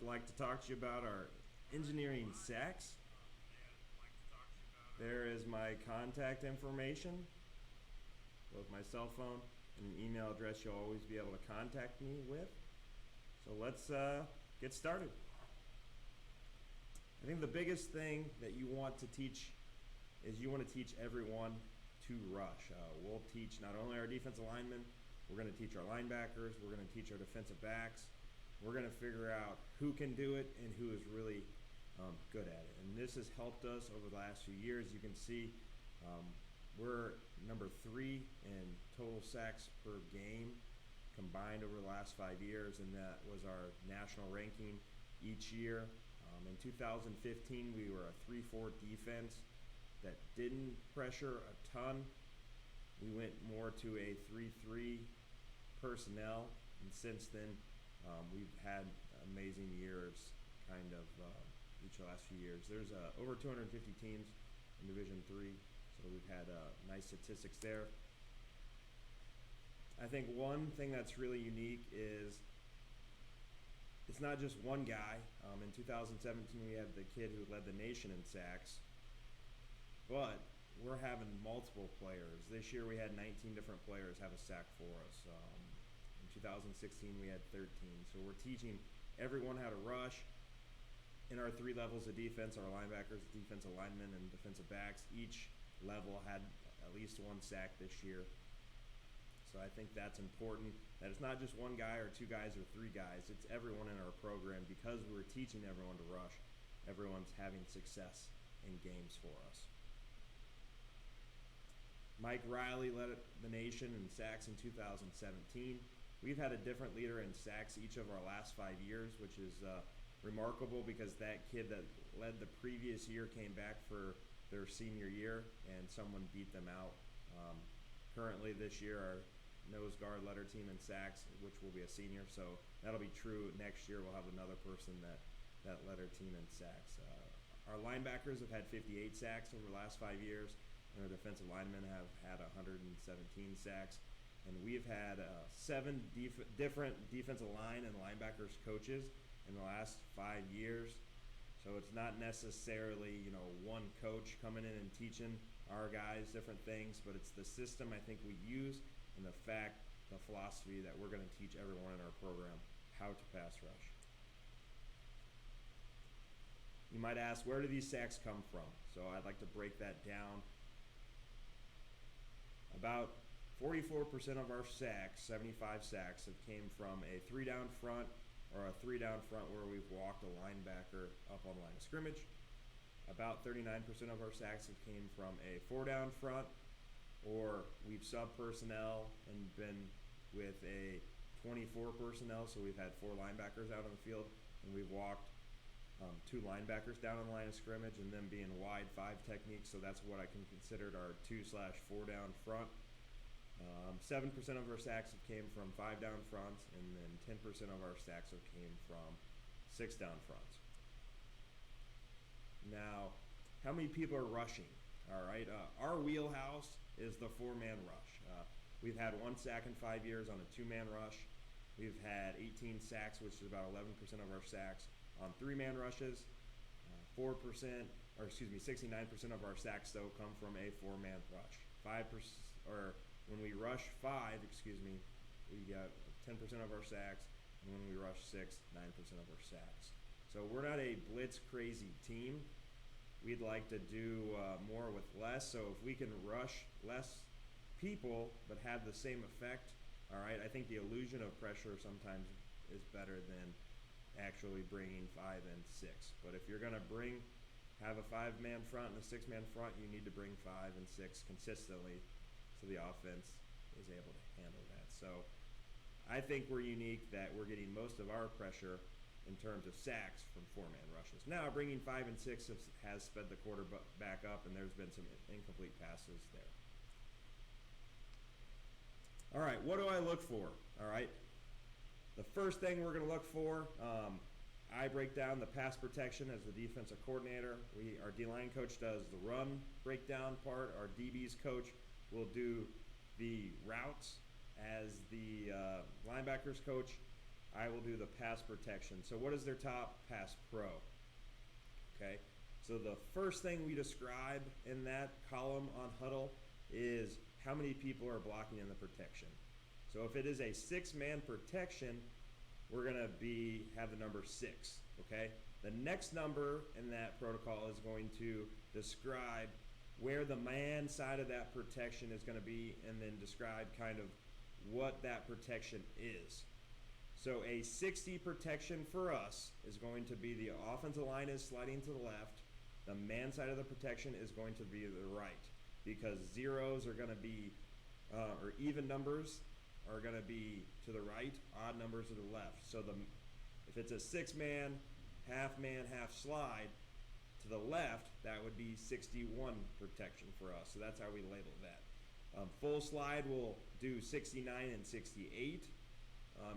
I'd like to talk to you about are engineering sacks. There is my contact information, both my cell phone and an email address you'll always be able to contact me with. So let's get started. I think the biggest thing that you want to teach is you want to teach everyone to rush. We'll teach not only our defensive linemen, we're going to teach our linebackers, we're going to teach our defensive backs. We're going to figure out who can do it and who is really good at it. And this has helped us over the last few years. You can see we're number 3 in total sacks per game combined over the last 5 years, and that was our national ranking each year. In 2015, we were a 3-4 defense that didn't pressure a ton. We went more to a 3-3 personnel, and since then we've had amazing years kind of each of the last few years. There's over 250 teams in Division 3, so we've had nice statistics there. I think one thing that's really unique is it's not just one guy. In 2017, we had the kid who led the nation in sacks, but we're having multiple players. This year we had 19 different players have a sack for us. In 2016 we had 13. So we're teaching everyone how to rush. In our 3 levels of defense, our linebackers, defensive linemen, and defensive backs, each level had at least 1 sack this year. So I think that's important, that it's not just one guy or 2 guys or 3 guys. It's everyone in our program. Because we're teaching everyone to rush, everyone's having success in games for us. Mike Riley led the nation in sacks in 2017. We've had a different leader in sacks each of our last 5 years, which is remarkable because that kid that led the previous year came back for their senior year and someone beat them out. Currently this year, our nose guard led our team in sacks, which will be a senior, so that'll be true next year. We'll have another person that led our team in sacks. Our linebackers have had 58 sacks over the last 5 years, and our defensive linemen have had 117 sacks. And we've had 7 different defensive line and linebackers coaches in the last 5 years. So it's not necessarily, one coach coming in and teaching our guys different things, but it's the system I think we use and the philosophy that we're going to teach everyone in our program how to pass rush. You might ask, where do these sacks come from? So I'd like to break that down. About 44% of our sacks, 75 sacks, have came from a 3-down front or a 3-down front where we've walked a linebacker up on the line of scrimmage. About 39% of our sacks have came from a 4-down front, or we've sub-personnel and been with a 24 personnel, so we've had 4 linebackers out on the field, and we've walked 2 linebackers down on the line of scrimmage, and them being wide 5 techniques, so that's what I can consider our 2/4-down front. 7% of our sacks have came from 5-down fronts, and then 10% of our sacks have came from 6-down fronts. Now, how many people are rushing? All right, our wheelhouse is the 4-man rush. We've had 1 sack in 5 years on a 2-man rush. We've had 18 sacks, which is about 11% of our sacks on 3-man rushes. 69% of our sacks though come from a 4-man rush. 5%, or when we rush 5, we got 10% of our sacks, and when we rush 6, 9% of our sacks. So we're not a blitz crazy team. We'd like to do more with less. So if we can rush less people but have the same effect, all right, I think the illusion of pressure sometimes is better than actually bringing 5 and 6. But if you're going to have a 5-man front and a 6-man front, you need to bring 5 and 6 consistently so the offense is able to handle that. So I think we're unique that we're getting most of our pressure in terms of sacks from 4-man rushes. Now, bringing 5 and 6 has sped the quarterback up, and there's been some incomplete passes there. All right, what do I look for? All right, the first thing we're going to look for, I break down the pass protection as the defensive coordinator. Our D-line coach does the run breakdown part. Our DB's coach will do the routes as the linebackers coach. I will do the pass protection. So what is their top pass pro? Okay, so the first thing we describe in that column on huddle is how many people are blocking in the protection. So if it is a 6-man protection, we're going to have the number 6, okay? The next number in that protocol is going to describe where the man side of that protection is going to be, and then describe kind of what that protection is. So a 60 protection for us is going to be the offensive line is sliding to the left, the man side of the protection is going to be the right, because zeros are going to be, or even numbers are going to be to the right, odd numbers to the left. So if it's a 6-man, half slide, to the left, that would be 61 protection for us. So that's how we label that. Full slide will do 69 and 68.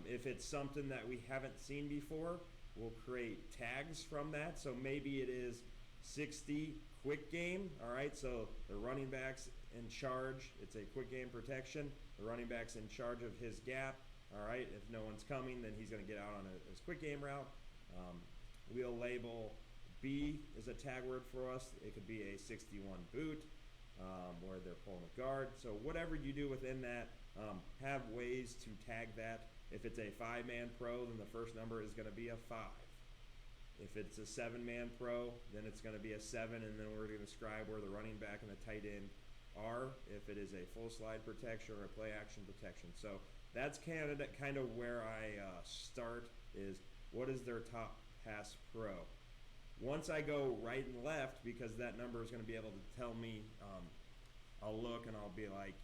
If it's something that we haven't seen before, we'll create tags from that. So maybe it is 60 quick game. All right, so the running back's in charge. It's a quick game protection. The running back's in charge of his gap. All right, if no one's coming, then he's going to get out on his quick game route. We'll label B is a tag word for us. It could be a 61 boot, where they're pulling a guard. So whatever you do within that, have ways to tag that. If it's a 5-man pro, then the first number is going to be a 5. If it's a 7-man pro, then it's going to be a 7, and then we're going to describe where the running back and the tight end are, if it is a full slide protection or a play action protection. So that's kind of where I start, is what is their top pass pro. Once I go right and left, because that number is going to be able to tell me, I'll look and I'll be like,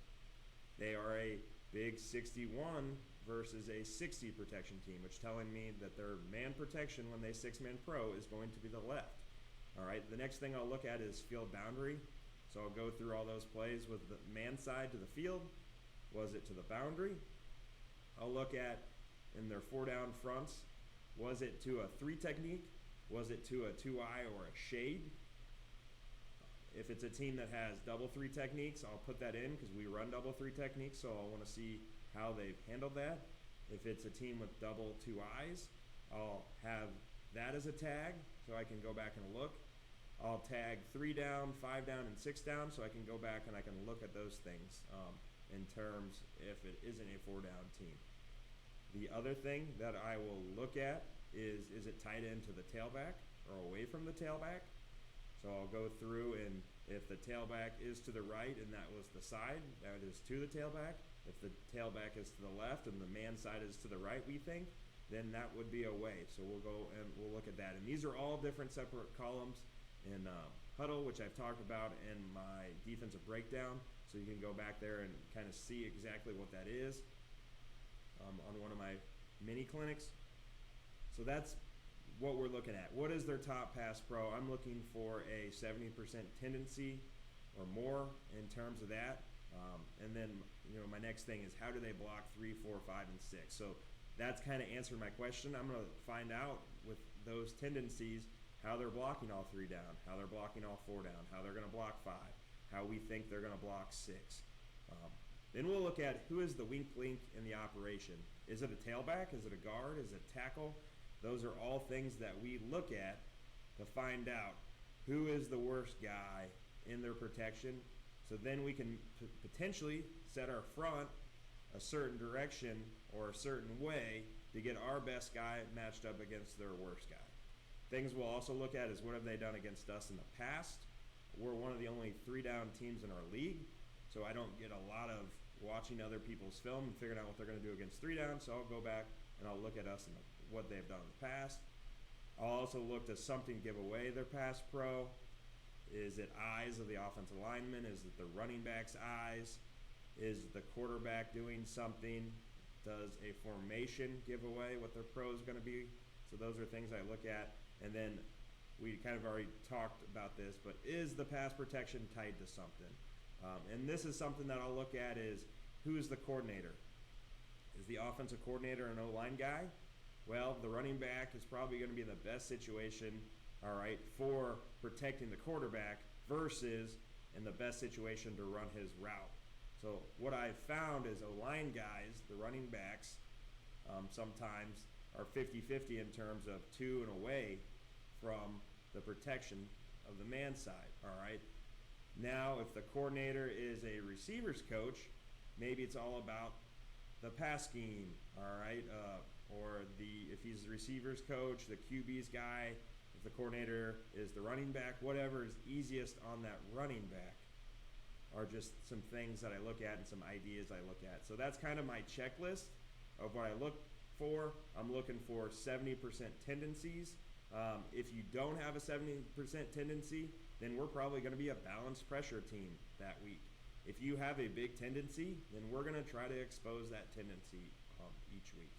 they are a big 61 versus a 60 protection team, which telling me that their man protection when they 6-man pro is going to be the left. All right, the next thing I'll look at is field boundary. So I'll go through all those plays with the man side to the field. Was it to the boundary? I'll look at in their 4-down fronts, was it to a 3 technique? Was it to a 2-eye or a shade? If it's a team that has double 3 techniques, I'll put that in because we run double 3 techniques, so I want to see how they've handled that. If it's a team with double 2 eyes, I'll have that as a tag so I can go back and look. I'll tag 3 down, 5 down, and 6 down so I can go back and I can look at those things in terms if it isn't a 4-down team. The other thing that I will look at is it tied into the tailback or away from the tailback? So I'll go through, and if the tailback is to the right and that was the side, that is to the tailback. If the tailback is to the left and the man side is to the right, we think, then that would be away. So we'll go and we'll look at that. And these are all different separate columns in huddle, which I've talked about in my defensive breakdown. So you can go back there and kind of see exactly what that is on one of my mini clinics. So that's what we're looking at. What is their top pass pro? I'm looking for a 70% tendency or more in terms of that. And then, my next thing is how do they block 3, 4, 5, and 6? So that's kind of answered my question. I'm going to find out with those tendencies how they're blocking all 3 down, how they're blocking all 4 down, how they're going to block 5, how we think they're going to block 6. Then we'll look at who is the weak link in the operation. Is it a tailback? Is it a guard? Is it a tackle? Those are all things that we look at to find out who is the worst guy in their protection. So then we can potentially set our front a certain direction or a certain way to get our best guy matched up against their worst guy. Things we'll also look at is what have they done against us in the past. We're one of the only 3-down teams in our league, so I don't get a lot of watching other people's film and figuring out what they're going to do against 3 down. So I'll go back and I'll look at us and what they've done in the past. I'll also look to something give away their pass pro. Is it eyes of the offensive lineman? Is it the running back's eyes? Is the quarterback doing something? Does a formation give away what their pro is going to be? So those are things I look at. And then we kind of already talked about this, but is the pass protection tied to something? And this is something that I'll look at is who is the coordinator? Is the offensive coordinator an O-line guy? Well, the running back is probably going to be in the best situation, all right, for protecting the quarterback versus in the best situation to run his route. So what I've found is O-line guys, the running backs, sometimes are 50-50 in terms of to and away from the protection of the man side, all right? Now, if the coordinator is a receivers coach, maybe it's all about the pass scheme, all right? Or if he's the receivers coach, the QB's guy, if the coordinator is the running back, whatever is easiest on that running back are just some things that I look at and some ideas I look at. So that's kind of my checklist of what I look for. I'm looking for 70% tendencies. If you don't have a 70% tendency, then we're probably going to be a balanced pressure team that week. If you have a big tendency, then we're going to try to expose that tendency each week.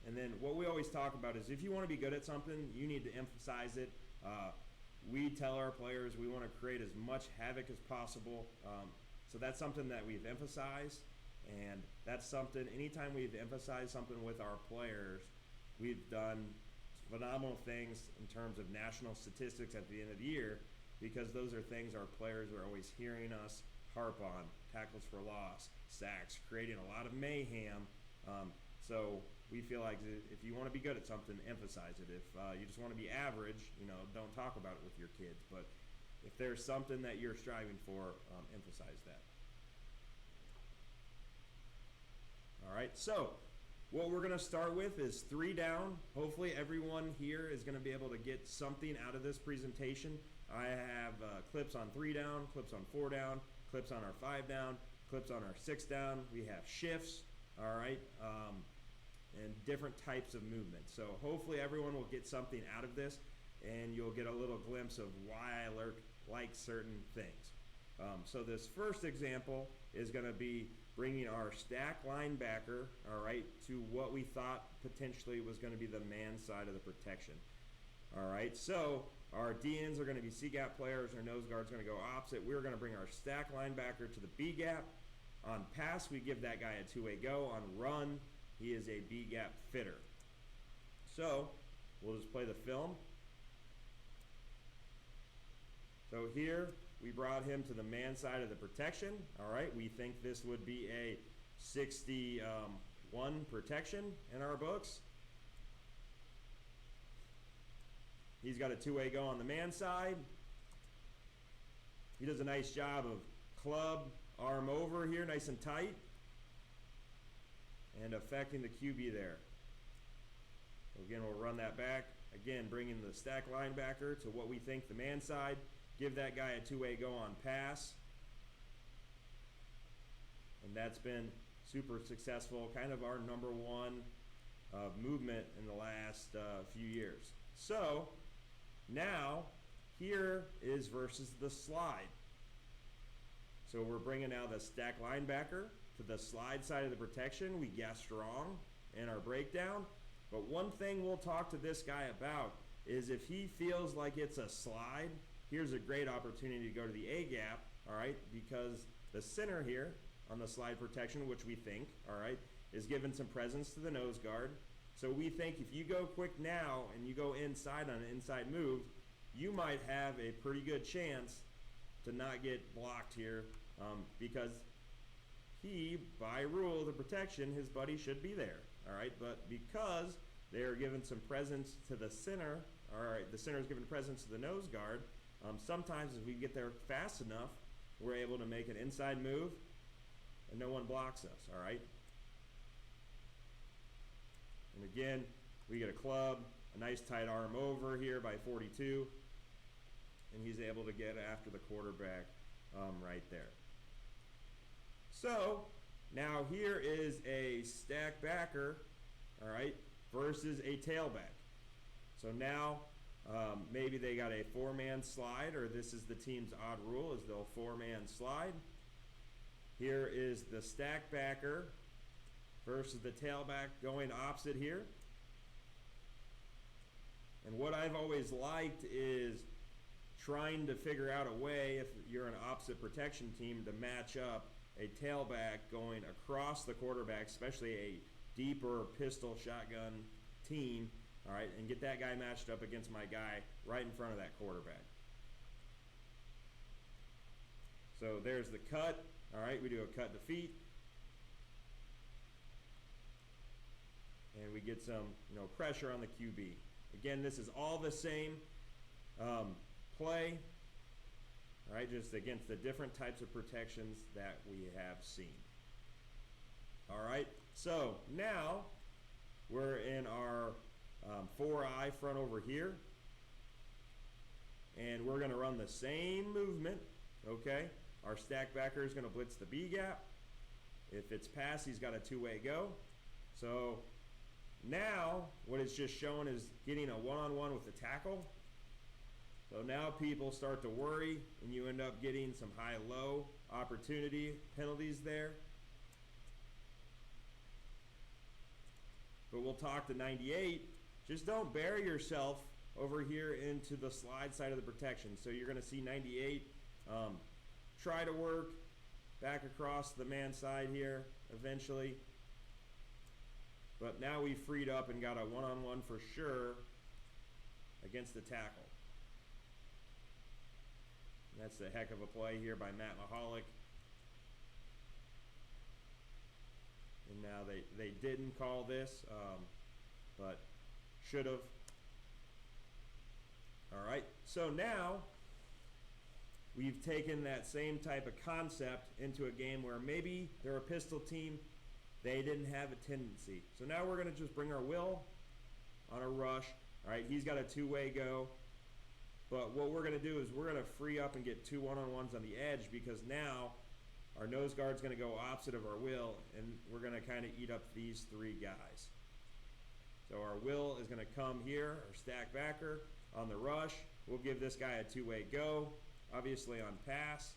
And then what we always talk about is if you want to be good at something, you need to emphasize it. We tell our players we want to create as much havoc as possible. So that's something that we've emphasized. And that's something, anytime we've emphasized something with our players, we've done phenomenal things in terms of national statistics at the end of the year, because those are things our players are always hearing us harp on. Tackles for loss, sacks, creating a lot of mayhem. So we feel like if you want to be good at something, emphasize it. If you just want to be average, don't talk about it with your kids. But if there's something that you're striving for, emphasize that. All right, so what we're going to start with is 3 down. Hopefully everyone here is going to be able to get something out of this presentation. I have clips on 3 down, clips on 4 down, clips on our 5 down, clips on our 6 down. We have shifts, all right, and different types of movement. So hopefully everyone will get something out of this, and you'll get a little glimpse of why I like certain things. So this first example is going to be bringing our stack linebacker, all right, to what we thought potentially was going to be the man side of the protection. All right, so our DNs are going to be C-gap players, our nose guard's going to go opposite. We're going to bring our stack linebacker to the B-gap. On pass, we give that guy a two-way go. On run, he is a B-gap fitter. So we'll just play the film. So here, we brought him to the man side of the protection. All right, we think this would be a 61 protection in our books. He's got a two-way go on the man side. He does a nice job of club, arm over here, nice and tight, and affecting the QB there. Again, we'll run that back. Again, bringing the stack linebacker to what we think the man side. Give that guy a two-way go on pass. And that's been super successful, kind of our number one movement in the last few years. So now here is versus the slide. So we're bringing now the stack linebacker to the slide side of the protection. We guess strong in our breakdown. But one thing we'll talk to this guy about is if he feels like it's a slide, here's a great opportunity to go to the A gap, all right, because the center here on the slide protection, which we think, all right, is giving some presence to the nose guard. So we think if you go quick now and you go inside on an inside move, you might have a pretty good chance to not get blocked here because he, by rule of the protection, his buddy should be there, all right, but because they're giving some presence to the center, all right, the center is giving presence to the nose guard. Sometimes if we get there fast enough, we're able to make an inside move and no one blocks us, all right? And again, we get a club, a nice tight arm over here by 42, and he's able to get after the quarterback right there. So now here is a stack backer, all right, versus a tailback. So now maybe they got a 4-man slide, or this is the team's odd rule, is they'll 4-man slide. Here is the stack backer versus the tailback going opposite here. And what I've always liked is trying to figure out a way, if you're an opposite protection team, to match up a tailback going across the quarterback, especially a deeper pistol shotgun team, all right, and get that guy matched up against my guy right in front of that quarterback. So there's the cut. All right, we do a cut to feet. and we get some pressure on the QB. Again, this is all the same play, all right, just against the different types of protections that we have seen. All right, so now we're in our 4-eye front over here, and we're going to run the same movement, okay? Our stack backer is going to blitz the B gap. If it's pass, he's got a two-way go. So now what it's just showing is getting a one-on-one with the tackle. So now people start to worry, and you end up getting some high-low opportunity penalties there. But we'll talk to 98. Just don't bury yourself over here into the slide side of the protection. So you're going to see 98 try to work back across the man side here eventually. But now we freed up and got a one-on-one for sure against the tackle. And that's a heck of a play here by Matt Mahalik. And now they didn't call this, but should have. All right, so now we've taken that same type of concept into a game where maybe they're a pistol team, they didn't have a tendency. So now we're going to just bring our will on a rush. All right, he's got a two-way go. But what we're going to do is we're going to free up and get two one-on-ones on the edge, because now our nose guard's going to go opposite of our will, and we're going to kind of eat up these three guys. So our will is going to come here, our stack backer on the rush. We'll give this guy a two-way go, obviously on pass.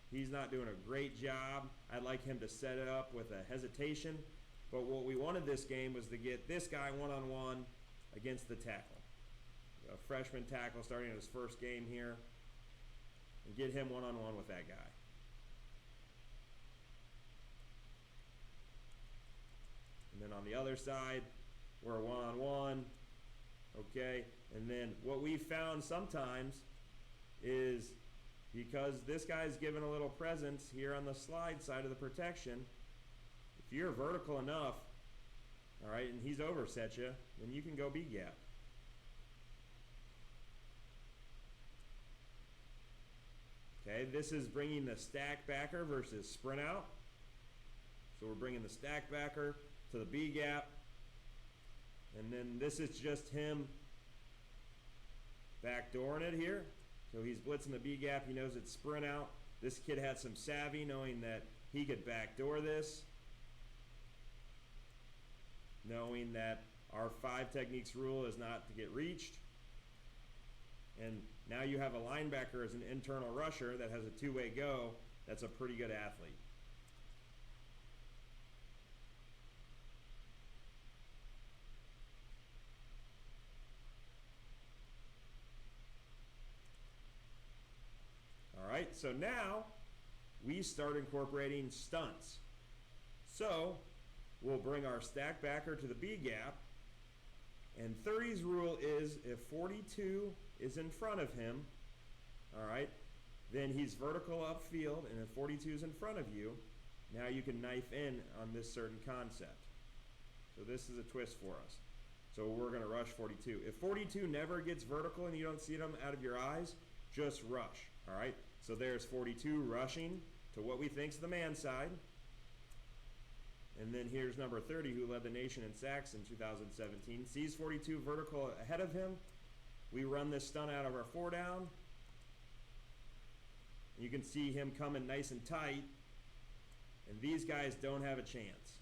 He's not doing a great job. I'd like him to set it up with a hesitation. But what we wanted this game was to get this guy one-on-one against the tackle. A freshman tackle starting in his first game here, and get him one-on-one with that guy. And then on the other side, we're one-on-one, okay? And then what we found sometimes is, because this guy's given a little presence here on the slide side of the protection, if you're vertical enough, all right, and he's overset you, then you can go B-gap. Okay, this is bringing the stack backer versus sprint out. So we're bringing the stack backer to the B gap. And then this is just him backdooring it here. So he's blitzing the B gap. He knows it's sprint out. This kid had some savvy, knowing that he could backdoor this. Knowing that our 5 techniques rule is not to get reached. And now you have a linebacker as an internal rusher that has a two-way go. That's a pretty good athlete. All right, so now we start incorporating stunts. So we'll bring our stack backer to the B gap. And 30's rule is if 42 is in front of him, all right, then he's vertical upfield, and if 42 is in front of you, now you can knife in on this certain concept. So this is a twist for us. So we're going to rush 42. If 42 never gets vertical and you don't see them out of your eyes, just rush, all right? So there's 42 rushing to what we think is the man side. And then here's number 30, who led the nation in sacks in 2017. Sees 42 vertical ahead of him. We run this stunt out of our 4 down. You can see him coming nice and tight. And these guys don't have a chance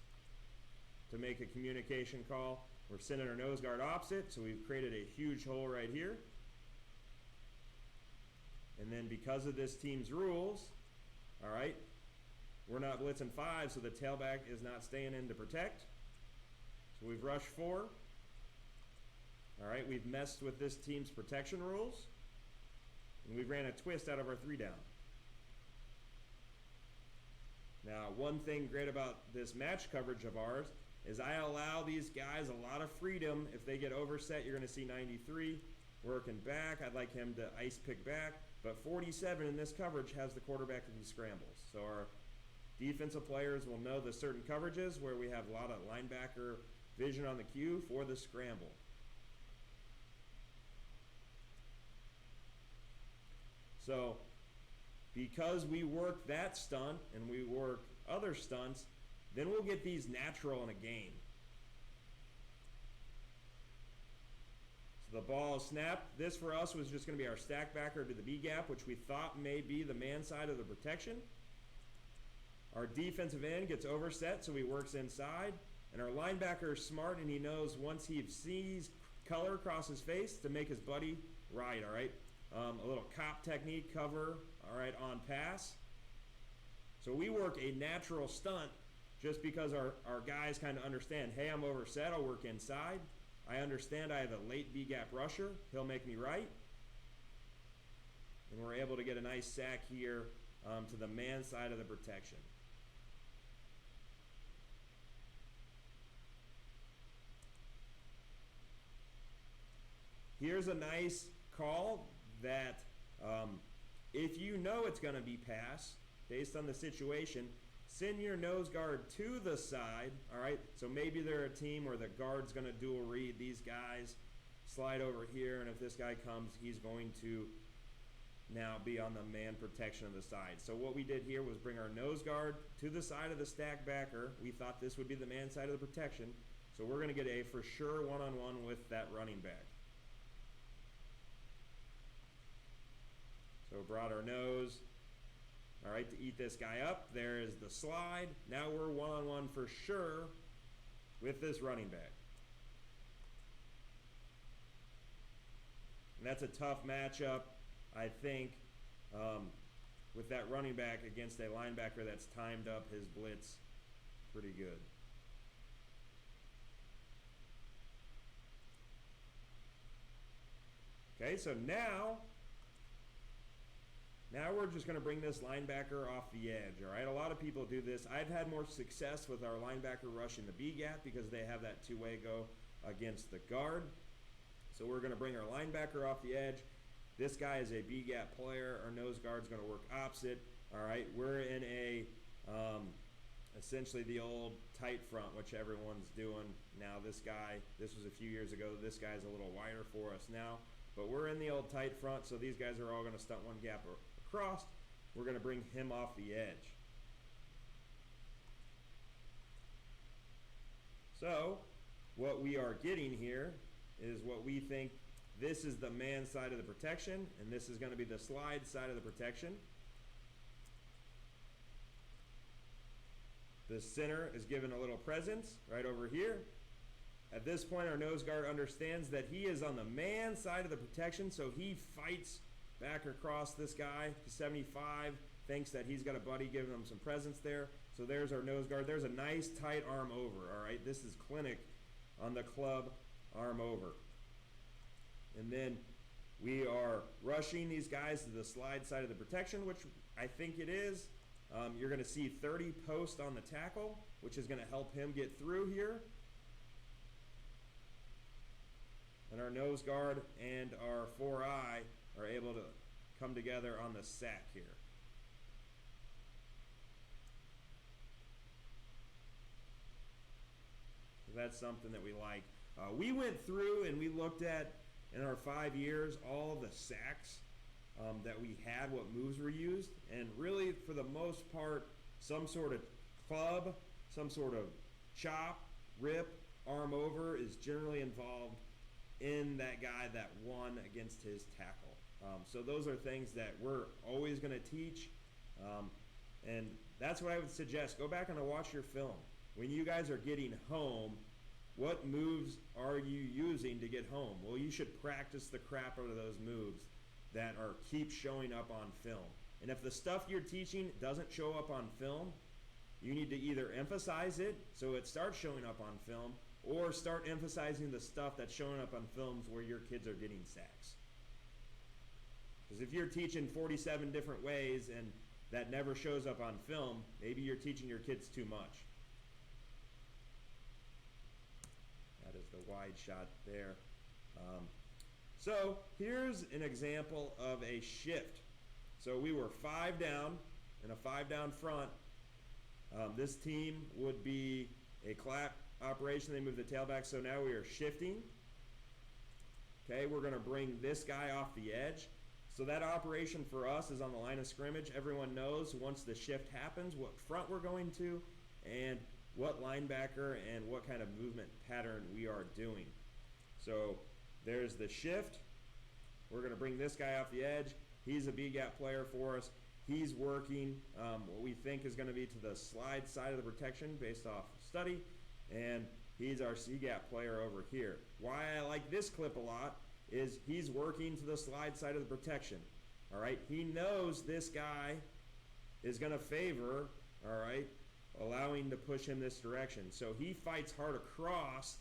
to make a communication call. We're sending our nose guard opposite, so we've created a huge hole right here. And then because of this team's rules, all right, we're not blitzing 5, so the tailback is not staying in to protect. So we've rushed 4. All right, we've messed with this team's protection rules. And we ran a twist out of our 3 down. Now, one thing great about this match coverage of ours is I allow these guys a lot of freedom. If they get overset, you're going to see 93 working back. I'd like him to ice pick back. But 47 in this coverage has the quarterback in these scrambles. So our Defensive players will know the certain coverages where we have a lot of linebacker vision on the cue for the scramble. So because we work that stunt and we work other stunts, then we'll get these natural in a game. So the ball is snapped. This for us was just going to be our stack backer to the B gap, which we thought may be the man side of the protection. Our defensive end gets overset, so he works inside. And our linebacker is smart, and he knows once he sees color across his face to make his buddy right, all right? A little cop technique, cover, all right, on pass. So we work a natural stunt just because our guys kind of understand, hey, I'm overset, I'll work inside. I understand I have a late B-gap rusher. He'll make me right. And we're able to get a nice sack here to the man side of the protection. Here's a nice call that if you know it's going to be pass, based on the situation, send your nose guard to the side, all right? So maybe they're a team where the guard's going to dual read. These guys slide over here, and if this guy comes, he's going to now be on the man protection of the side. So what we did here was bring our nose guard to the side of the stack backer. We thought this would be the man side of the protection. So we're going to get a for sure one-on-one with that running back. So brought our nose, all right, to eat this guy up. There is the slide. Now we're one-on-one for sure with this running back. And that's a tough matchup, I think, with that running back against a linebacker that's timed up his blitz pretty good. Okay, so now we're just going to bring this linebacker off the edge, all right? A lot of people do this. I've had more success with our linebacker rushing the B-gap because they have that two-way go against the guard. So we're going to bring our linebacker off the edge. This guy is a B-gap player. Our nose guard's going to work opposite, all right? We're in a essentially the old tight front, which everyone's doing now. This was a few years ago. This guy's a little wider for us now. But we're in the old tight front, so these guys are all going to stunt one gap across. We're going to bring him off the edge. So what we are getting here is what we think this is the man side of the protection, and this is going to be the slide side of the protection. The center is given a little presence right over here. At this point, our nose guard understands that he is on the man side of the protection, so he fights back across this guy to 75, thinks that he's got a buddy giving him some presence there. So there's our nose guard. There's a nice tight arm over, all right? This is clinic on the club arm over. And then we are rushing these guys to the slide side of the protection, which I think it is. You're going to see 30 post on the tackle, which is going to help him get through here. And our nose guard and our 4-eye are able to come together on the sack here. That's something that we like. We went through and we looked at, in our 5 years, all the sacks that we had, what moves were used. And really, for the most part, some sort of club, some sort of chop, rip, arm over is generally involved in that guy that won against his tackle. So those are things that we're always going to teach. And that's what I would suggest. Go back and watch your film. When you guys are getting home, what moves are you using to get home? Well, you should practice the crap out of those moves that keep showing up on film. And if the stuff you're teaching doesn't show up on film, you need to either emphasize it so it starts showing up on film, or start emphasizing the stuff that's showing up on films where your kids are getting sacks. Because if you're teaching 47 different ways and that never shows up on film, maybe you're teaching your kids too much. That is the wide shot there. So here's an example of a shift. So we were 5 down in a 5 down front, This team would be a clap operation. They move the tailback, so now we are shifting. Okay, we're going to bring this guy off the edge. So that operation for us is on the line of scrimmage. Everyone knows once the shift happens what front we're going to and what linebacker and what kind of movement pattern we are doing. So there's the shift. We're going to bring this guy off the edge. He's a B-gap player for us. He's working what we think is going to be to the slide side of the protection based off study, and he's our C-gap player over here. Why I like this clip a lot is he's working to the slide side of the protection. All right, he knows this guy is going to favor, all right, allowing to push him this direction. So he fights hard across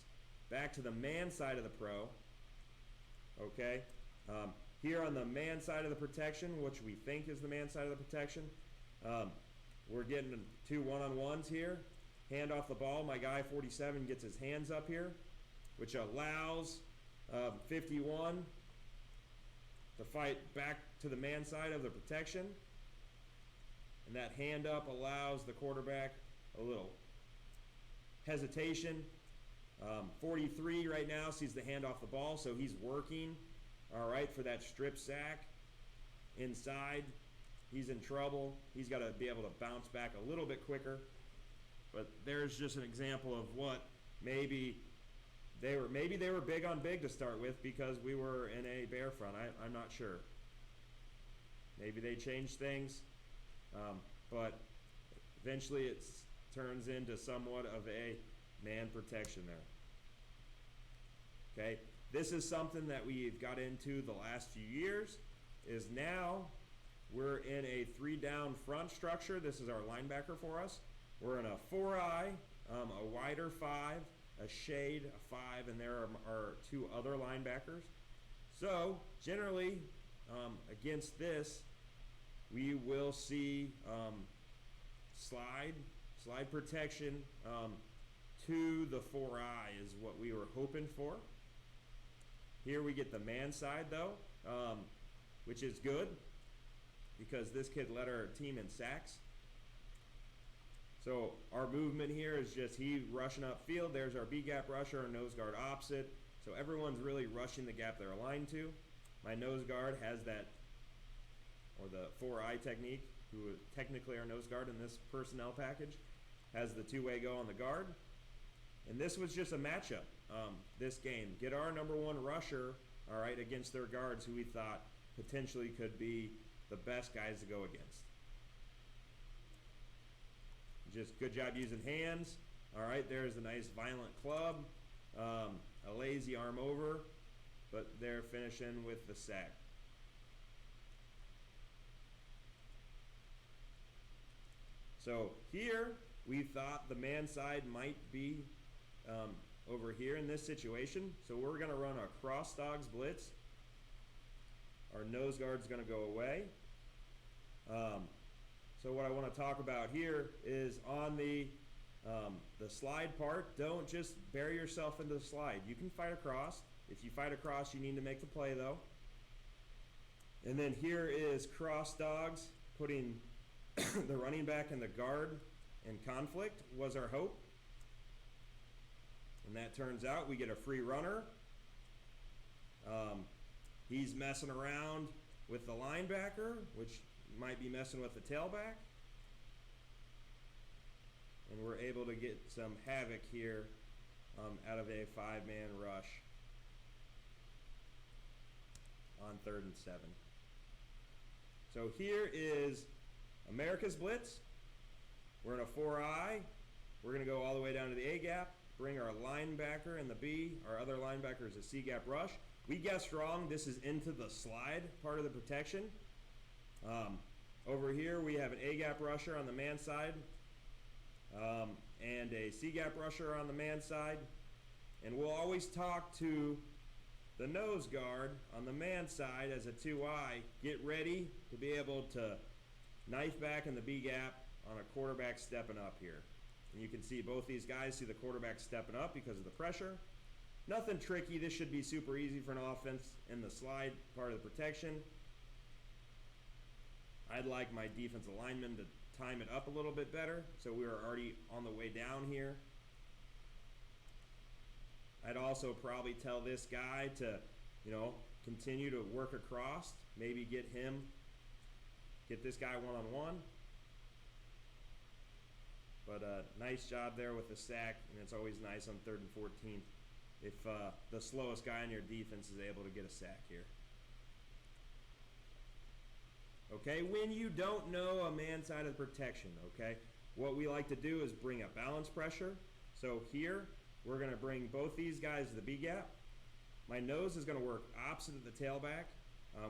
back to the man side of the pro. Okay, here on the man side of the protection, which we think is the man side of the protection, we're getting 2 one-on-ones here. Hand off the ball. My guy 47 gets his hands up here, which allows 51 to fight back to the man side of the protection. And that hand up allows the quarterback a little hesitation. 43 right now sees the hand off the ball, so he's working, all right, for that strip sack inside. He's in trouble. He's got to be able to bounce back a little bit quicker. But there's just an example of what maybe they were big on big to start with because we were in a bear front. I'm not sure. Maybe they changed things, but eventually it turns into somewhat of a man protection there. Okay, this is something that we've got into the last few years. Is now we're in a 3-down front structure. This is our linebacker for us. We're in a 4-eye, a wider 5, a shade, a 5, and there are 2 other linebackers. So generally, against this, we will see slide protection to the 4-eye is what we were hoping for. Here we get the man side though, which is good because this kid led our team in sacks. So our movement here is just he rushing upfield. There's our B-gap rusher, our nose guard opposite. So everyone's really rushing the gap they're aligned to. My nose guard has that, or the 4-eye technique, who is technically our nose guard in this personnel package, has the 2-way go on the guard. And this was just a matchup, this game. Get our number 1 rusher, all right, against their guards who we thought potentially could be the best guys to go against. Just good job using hands. All right, there's a nice violent club, a lazy arm over, but they're finishing with the sack. So here we thought the man side might be over here in this situation. So we're going to run a cross dogs blitz. Our nose guard's going to go away. So what I want to talk about here is on the slide part, don't just bury yourself into the slide. You can fight across. If you fight across, you need to make the play though. And then here is cross dogs, putting the running back and the guard in conflict was our hope. And that turns out we get a free runner. He's messing around with the linebacker, which might be messing with the tailback. And we're able to get some havoc here out of a 5-man rush on 3rd and 7. So here is America's blitz. We're in a 4-eye. We're going to go all the way down to the A-gap, bring our linebacker in the B. Our other linebacker is a C-gap rush. We guessed wrong. This is into the slide part of the protection. Over here we have an A-gap rusher on the man side and a C-gap rusher on the man side. And we'll always talk to the nose guard on the man side as a 2-eye. Get ready to be able to knife back in the B-gap on a quarterback stepping up here. And you can see both these guys see the quarterback stepping up because of the pressure. Nothing tricky. This should be super easy for an offense in the slide part of the protection. I'd like my defensive lineman to time it up a little bit better, so we were already on the way down here. I'd also probably tell this guy to, continue to work across, maybe get this guy one-on-one. But nice job there with the sack, and it's always nice on 3rd and 14 if the slowest guy on your defense is able to get a sack here. Okay, when you don't know a man's side of the protection, okay, what we like to do is bring a balance pressure. So here, we're going to bring both these guys to the B gap. My nose is going to work opposite of the tailback.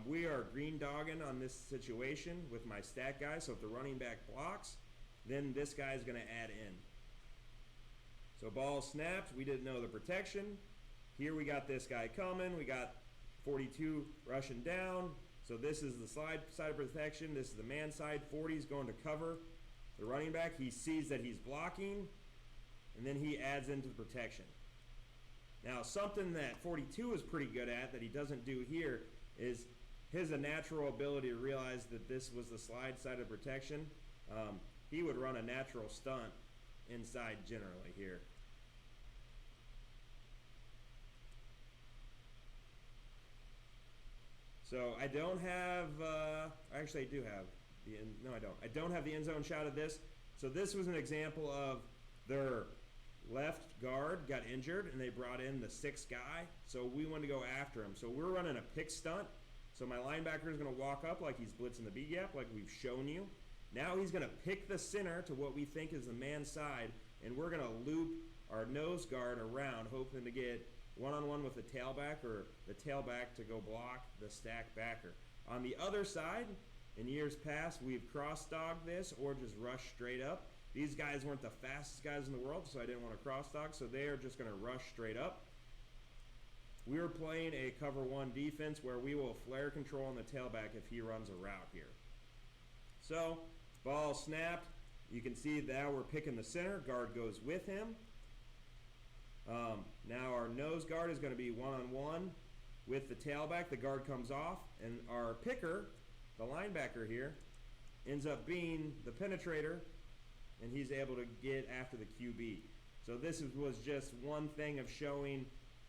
We are green dogging on this situation with my stack guy, so if the running back blocks, then this guy is going to add in. So ball snapped, we didn't know the protection. Here we got this guy coming, we got 42 rushing down. So this is the side of protection, this is the man side. 40 is going to cover the running back. He sees that he's blocking, and then he adds into the protection. Now something that 42 is pretty good at that he doesn't do here is his natural ability to realize that this was the slide side of protection. He would run a natural stunt inside generally here. So I don't have, actually I do have no I don't. I don't have the end zone shot of this. So this was an example of their left guard got injured and they brought in the 6th guy. So we wanted to go after him. So we're running a pick stunt. So my linebacker is going to walk up like he's blitzing the B gap like we've shown you. Now he's going to pick the center to what we think is the man side, and we're going to loop our nose guard around, hoping to get one-on-one with the tailback or the tailback to go block the stack backer. On the other side, in years past, we've cross-dogged this or just rushed straight up. These guys weren't the fastest guys in the world, so I didn't want to cross-dog, so they are just going to rush straight up. We are playing a cover 1 defense where we will flare control on the tailback if he runs a route here. So, ball snapped. You can see now we're picking the center. Guard goes with him. Now our nose guard is going to be one-on-one with the tailback. The guard comes off, and our picker, the linebacker here, ends up being the penetrator, and he's able to get after the QB. So this was just one thing of showing,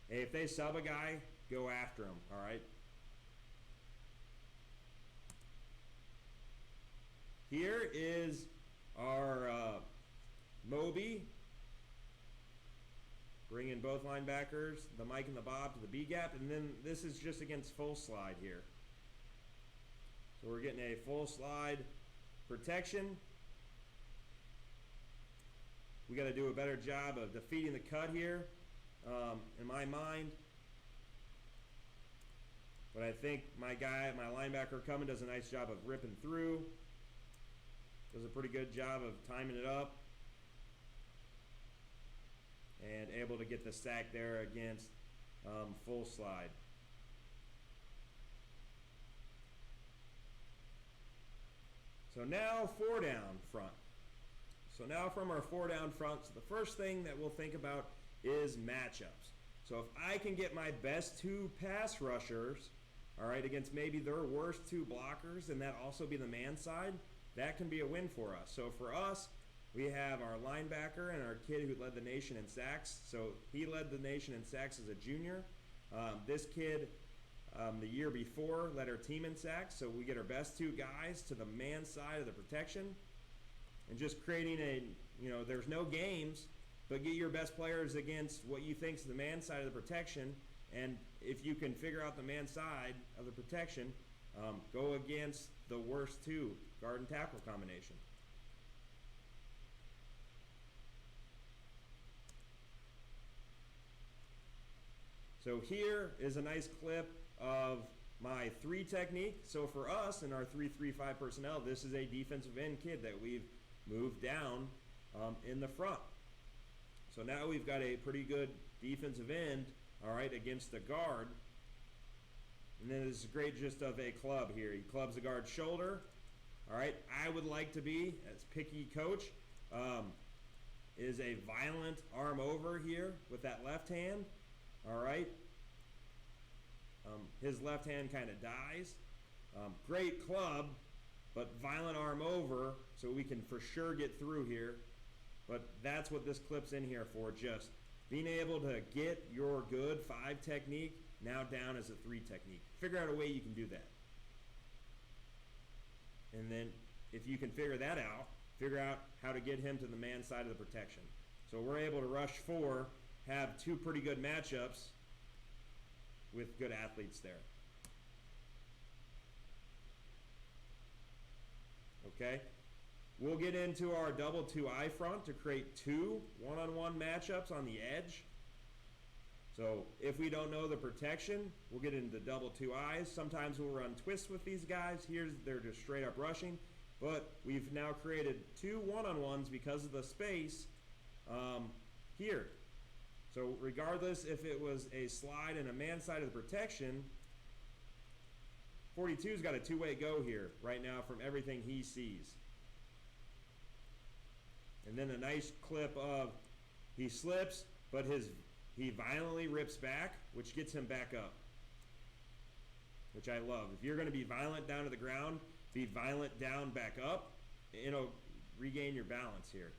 hey, if they sub a guy, go after him, all right? Here is our Moby, bringing both linebackers, the Mike and the Bob, to the B gap, and then this is just against full slide here. So we're getting a full slide protection. We got to do a better job of defeating the cut here, in my mind. But I think my linebacker coming does a nice job of ripping through. Does a pretty good job of timing it up. And able to get the sack there against full slide. So now 4 down front. So now from our 4 down front, so the first thing that we'll think about is matchups. So if I can get my best 2 pass rushers, all right, against maybe their worst 2 blockers, and that also be the man side, that can be a win for us. So for us, we have our linebacker and our kid who led the nation in sacks. So he led the nation in sacks as a junior. This kid, the year before, led our team in sacks. So we get our best 2 guys to the man side of the protection. And just creating there's no games, but get your best players against what you think is the man side of the protection. And if you can figure out the man side of the protection, go against the worst 2, guard and tackle combination. So here is a nice clip of my 3 technique. So for us in our 3-3-5 personnel, this is a defensive end kid that we've moved down in the front. So now we've got a pretty good defensive end, all right, against the guard. And then this is great just of a club here. He clubs the guard's shoulder. All right, I would like to be, as picky coach, is a violent arm over here with that left hand. All right. His left hand kind of dies. Great club. but violent arm over so we can for sure get through here. But that's what this clip's in here for, just being able to get your good 5 technique now down as a 3 technique. Figure out a way you can do that. And then if you can figure that out, figure out how to get him to the man side of the protection. So we're able to rush 4, have 2 pretty good matchups with good athletes there. Okay? We'll get into our double 2-eye front to create 2 one-on-one matchups on the edge. So if we don't know the protection, we'll get into double 2 eyes. Sometimes we'll run twists with these guys. They're just straight up rushing. But we've now created 2 one-on-ones because of the space here. So regardless if it was a slide and a man side of the protection, 42's got a 2-way go here right now from everything he sees. And then a nice clip of he slips, but he violently rips back, which gets him back up, which I love. If you're going to be violent down to the ground, be violent down, back up. It'll regain your balance here.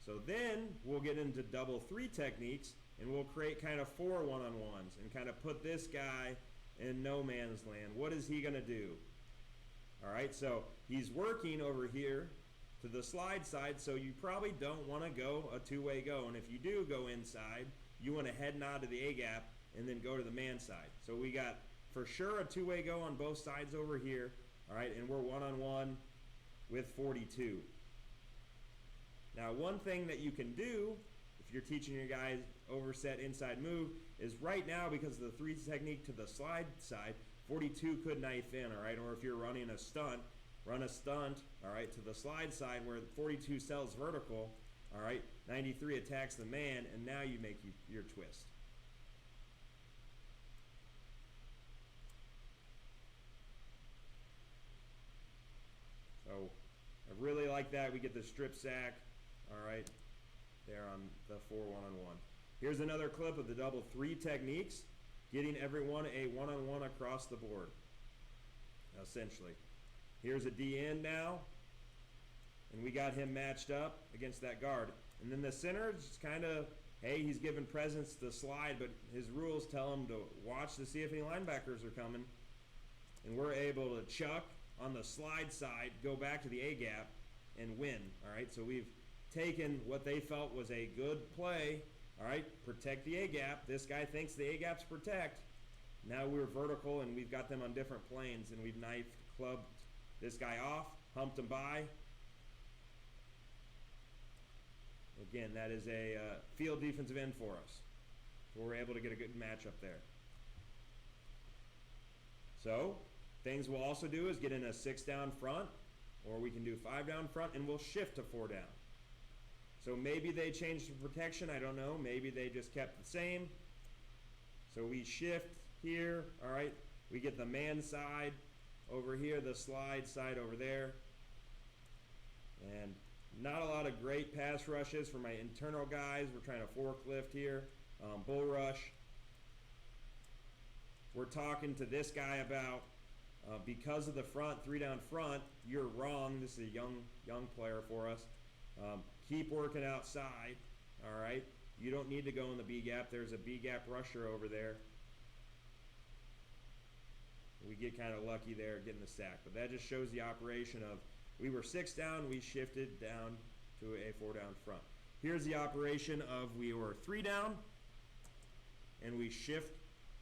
So then we'll get into double 3 techniques, and we'll create kind of 4 one-on-ones and kind of put this guy in no man's land. What is he going to do? All right, so he's working over here to the slide side, so you probably don't want to go a 2-way go. And if you do go inside, you want to head nod to the A-gap and then go to the man side. So we got for sure a 2-way go on both sides over here. All right, and we're one-on-one with 42. Now, one thing that you can do if you're teaching your guys overset inside move is right now, because of the 3 technique to the slide side, 42 could knife in, all right? Or if you're running a stunt, run a stunt, all right, to the slide side where 42 sells vertical, all right? 93 attacks the man, and now you make your twist. So I really like that. We get the strip sack, all right, there on the 4 one-on-one. Here's another clip of the double 3 techniques, getting everyone a one-on-one across the board, essentially. Here's a DN now, and we got him matched up against that guard. And then the center is kind of, hey, he's given presence to slide, but his rules tell him to watch to see if any linebackers are coming. And we're able to chuck on the slide side, go back to the A-gap, and win, all right? So we've taken what they felt was a good play, all right, protect the A-gap. This guy thinks the A-gap's protect. Now we're vertical, and we've got them on different planes, and we've knifed, clubbed this guy off, humped him by. Again, that is a field defensive end for us. So we're able to get a good matchup there. So things we'll also do is get in a 6 down front, or we can do 5 down front, and we'll shift to 4 down. So maybe they changed the protection, I don't know. Maybe they just kept the same. So we shift here, all right. We get the man side over here, the slide side over there. And not a lot of great pass rushes for my internal guys. We're trying to forklift here, bull rush. We're talking to this guy about because of the front, 3 down front, you're wrong. This is a young player for us. Keep working outside, all right? You don't need to go in the B gap. There's a B gap rusher over there. We get kind of lucky there getting the sack, but that just shows the operation of we were 6 down, we shifted down to a 4 down front. Here's the operation of we were 3 down, and we shift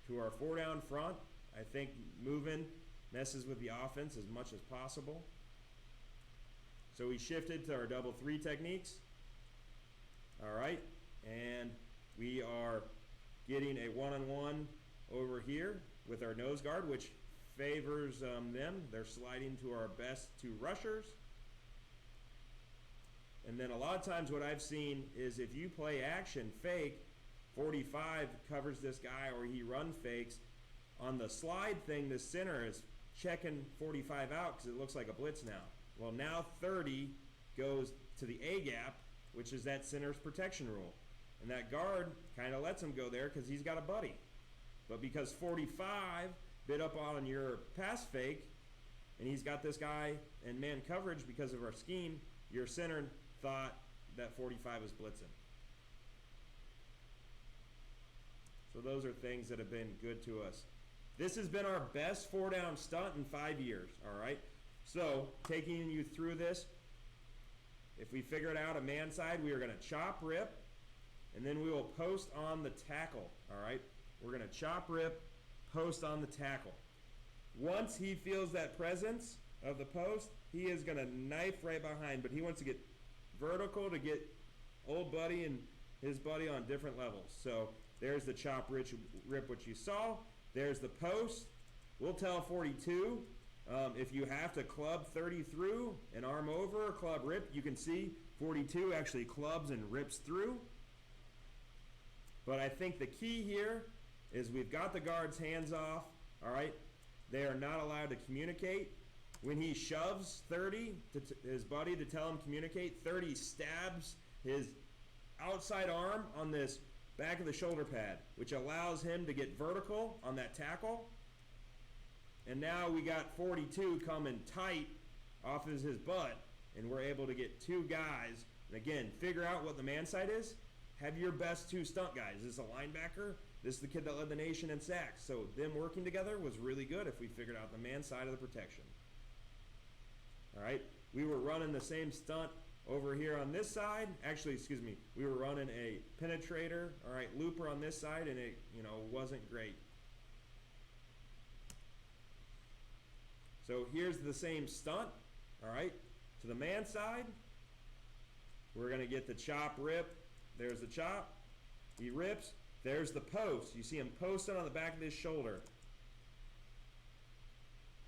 to our 4 down front. I think moving messes with the offense as much as possible. So we shifted to our double 3 techniques. All right, and we are getting a one-on-one over here with our nose guard, which favors them. They're sliding to our best 2 rushers. And then a lot of times what I've seen is if you play action fake, 45 covers this guy or he run fakes. On the slide thing, the center is checking 45 out because it looks like a blitz now. Well, now 30 goes to the A-gap, which is that center's protection rule. And that guard kind of lets him go there because he's got a buddy. But because 45 bit up on your pass fake, and he's got this guy in man coverage because of our scheme, your center thought that 45 was blitzing. So those are things that have been good to us. This has been our best 4-down stunt in 5 years, all right? So taking you through this, if we figured out a man side, we are going to chop rip, and then we will post on the tackle, all right? We're going to chop rip, post on the tackle. Once he feels that presence of the post, he is going to knife right behind, but he wants to get vertical to get old buddy and his buddy on different levels. So there's the chop rip, which you saw. There's the post. We'll tell 42 if you have to club 30 through and arm over or club rip. You can see 42 actually clubs and rips through. But I think the key here is we've got the guard's hands off, all right? They are not allowed to communicate. When he shoves 30 to his buddy to tell him communicate, 30 stabs his outside arm on this back of the shoulder pad, which allows him to get vertical on that tackle. And now we got 42 coming tight off his butt, and we're able to get 2 guys. And again, figure out what the man side is. Have your best 2 stunt guys. This is a linebacker. This is the kid that led the nation in sacks. So them working together was really good if we figured out the man side of the protection. All right, we were running the same stunt over here on this side. Actually, excuse me, we were running a penetrator, all right, looper on this side, and it, wasn't great. So here's the same stunt, all right, to the man side. We're going to get the chop rip. There's the chop. He rips. There's the post. You see him posting on the back of his shoulder.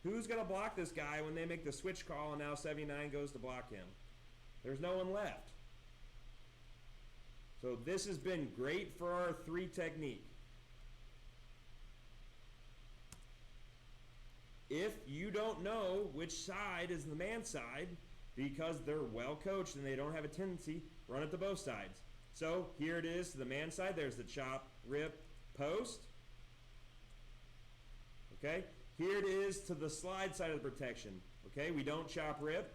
Who's going to block this guy when they make the switch call and now 79 goes to block him? There's no one left. So this has been great for our 3 technique. If you don't know which side is the man side, because they're well coached and they don't have a tendency, run it to both sides. So here it is to the man side. There's the chop, rip, post. Okay. Here it is to the slide side of the protection. Okay. We don't chop, rip.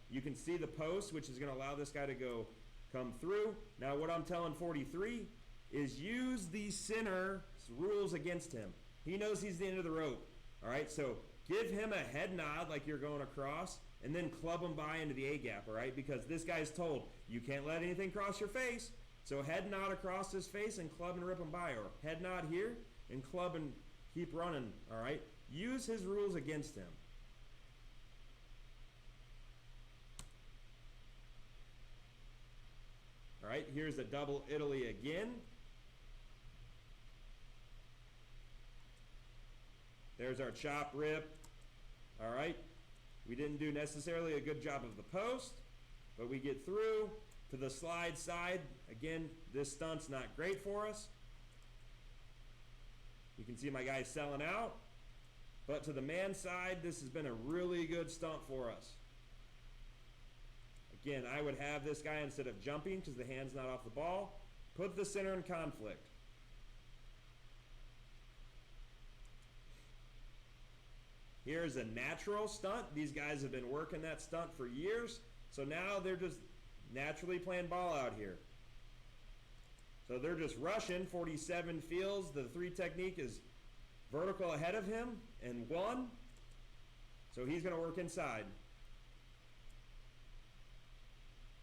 You can see the post, which is going to allow this guy to come through. Now what I'm telling 43 is use the center rules against him. He knows he's the end of the rope. All right. So give him a head nod like you're going across, and then club him by into the A gap, all right? Because this guy's told, you can't let anything cross your face. So head nod across his face and club and rip him by, or head nod here and club and keep running, all right? Use his rules against him. All right, here's a double Italy again. There's our chop rip, all right? We didn't do necessarily a good job of the post, but we get through to the slide side. Again, this stunt's not great for us. You can see my guy selling out. But to the man side, this has been a really good stunt for us. Again, I would have this guy, instead of jumping because the hand's not off the ball, put the center in conflict. Here's a natural stunt. These guys have been working that stunt for years. So now they're just naturally playing ball out here. So they're just rushing. 47 feels the 3 technique is vertical ahead of him and 1. So he's going to work inside.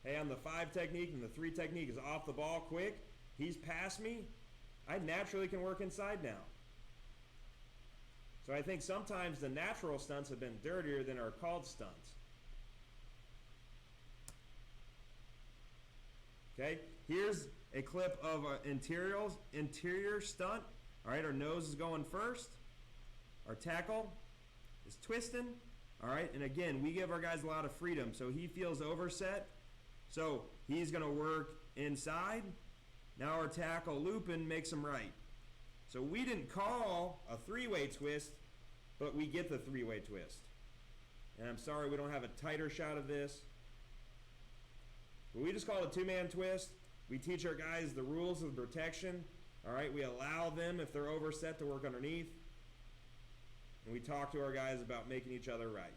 Hey, on the 5 technique and the 3 technique is off the ball quick. He's past me. I naturally can work inside now. So I think sometimes the natural stunts have been dirtier than our called stunts. Okay, here's a clip of an interior stunt. All right, our nose is going first. Our tackle is twisting. All right, and again, we give our guys a lot of freedom. So he feels overset. So he's going to work inside. Now our tackle looping makes him right. So we didn't call a 3-way twist, but we get the 3-way twist. And I'm sorry we don't have a tighter shot of this. But we just call it a 2-man twist. We teach our guys the rules of protection. All right, we allow them, if they're overset, to work underneath. And we talk to our guys about making each other right.